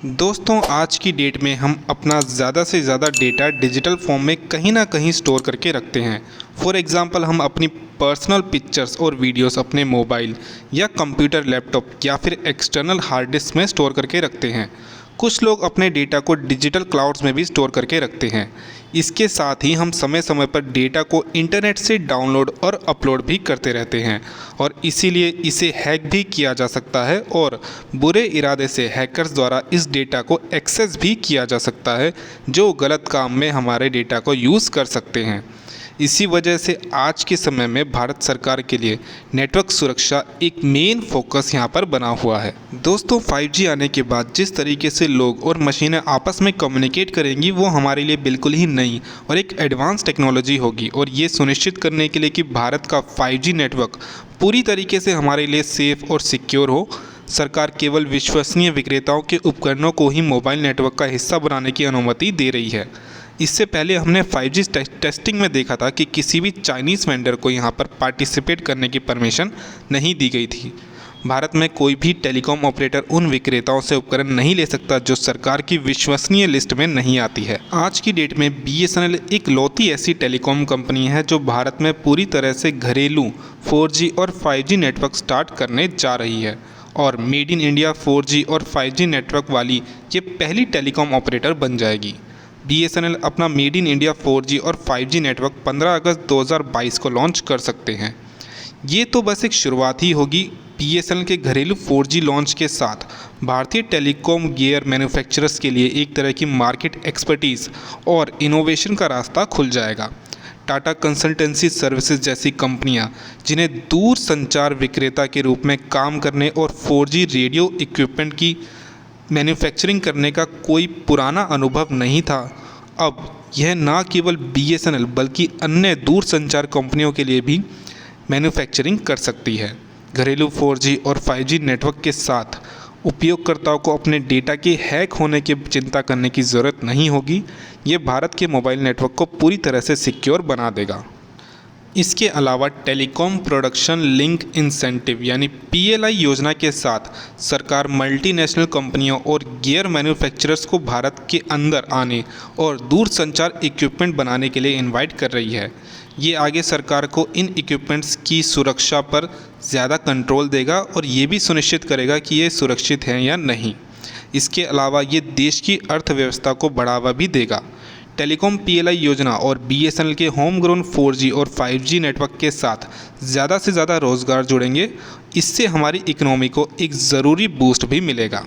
दोस्तों आज की डेट में हम अपना ज़्यादा से ज़्यादा डेटा डिजिटल फॉर्म में कहीं ना कहीं स्टोर करके रखते हैं। फॉर एग्ज़ाम्पल हम अपनी पर्सनल पिक्चर्स और वीडियोस अपने मोबाइल या कंप्यूटर, लैपटॉप या फिर एक्सटर्नल हार्ड डिस्क में स्टोर करके रखते हैं। कुछ लोग अपने डेटा को डिजिटल क्लाउड्स में भी स्टोर करके रखते हैं। इसके साथ ही हम समय समय पर डेटा को इंटरनेट से डाउनलोड और अपलोड भी करते रहते हैं और इसीलिए इसे हैक भी किया जा सकता है और बुरे इरादे से हैकर्स द्वारा इस डेटा को एक्सेस भी किया जा सकता है, जो गलत काम में हमारे डेटा को यूज़ कर सकते हैं। इसी वजह से आज के समय में भारत सरकार के लिए नेटवर्क सुरक्षा एक मेन फोकस यहाँ पर बना हुआ है। दोस्तों 5G आने के बाद जिस तरीके से लोग और मशीनें आपस में कम्युनिकेट करेंगी वो हमारे लिए बिल्कुल ही नई और एक एडवांस टेक्नोलॉजी होगी और ये सुनिश्चित करने के लिए कि भारत का 5G नेटवर्क पूरी तरीके से हमारे लिए सेफ़ और सिक्योर हो, सरकार केवल विश्वसनीय विक्रेताओं के उपकरणों को ही मोबाइल नेटवर्क का हिस्सा बनाने की अनुमति दे रही है। इससे पहले हमने 5G टेस्टिंग में देखा था कि किसी भी चाइनीज़ वेंडर को यहाँ पर पार्टिसिपेट करने की परमिशन नहीं दी गई थी। भारत में कोई भी टेलीकॉम ऑपरेटर उन विक्रेताओं से उपकरण नहीं ले सकता जो सरकार की विश्वसनीय लिस्ट में नहीं आती है। आज की डेट में BSNL एक लौती ऐसी टेलीकॉम कंपनी है जो भारत में पूरी तरह से घरेलू 4G और 5G नेटवर्क स्टार्ट करने जा रही है और मेड इन इंडिया 4G और 5G नेटवर्क वाली ये पहली टेलीकॉम ऑपरेटर बन जाएगी। BSNL अपना मेड इन इंडिया 4G और 5G नेटवर्क 15 अगस्त 2022 को लॉन्च कर सकते हैं। ये तो बस एक शुरुआत ही होगी। BSNL के घरेलू 4G लॉन्च के साथ भारतीय टेलीकॉम गियर मैन्युफैक्चरर्स के लिए एक तरह की मार्केट एक्सपर्टीज़ और इनोवेशन का रास्ता खुल जाएगा। टाटा कंसल्टेंसी सर्विसेज जैसी कंपनियां जिन्हें दूर संचार विक्रेता के रूप में काम करने और 4G रेडियो इक्विपमेंट की मैन्युफैक्चरिंग करने का कोई पुराना अनुभव नहीं था, अब यह न केवल BSNL बल्कि अन्य दूर संचार कंपनियों के लिए भी मैन्युफैक्चरिंग कर सकती है। घरेलू 4G और 5G नेटवर्क के साथ उपयोगकर्ताओं को अपने डेटा के हैक होने की चिंता करने की ज़रूरत नहीं होगी। ये भारत के मोबाइल नेटवर्क को पूरी तरह से सिक्योर बना देगा। इसके अलावा टेलीकॉम प्रोडक्शन लिंक इंसेंटिव यानी PLI योजना के साथ सरकार मल्टीनेशनल कंपनियों और गियर मैन्युफैक्चरर्स को भारत के अंदर आने और दूर संचार इक्विपमेंट बनाने के लिए इनवाइट कर रही है। ये आगे सरकार को इन इक्विपमेंट्स की सुरक्षा पर ज़्यादा कंट्रोल देगा और ये भी सुनिश्चित करेगा कि ये सुरक्षित हैं या नहीं। इसके अलावा ये देश की अर्थव्यवस्था को बढ़ावा भी देगा। टेलीकॉम PLI योजना और BSNL के होम ग्रोन 4G और 5G नेटवर्क के साथ ज़्यादा से ज़्यादा रोज़गार जुड़ेंगे। इससे हमारी इकोनॉमी को एक ज़रूरी बूस्ट भी मिलेगा।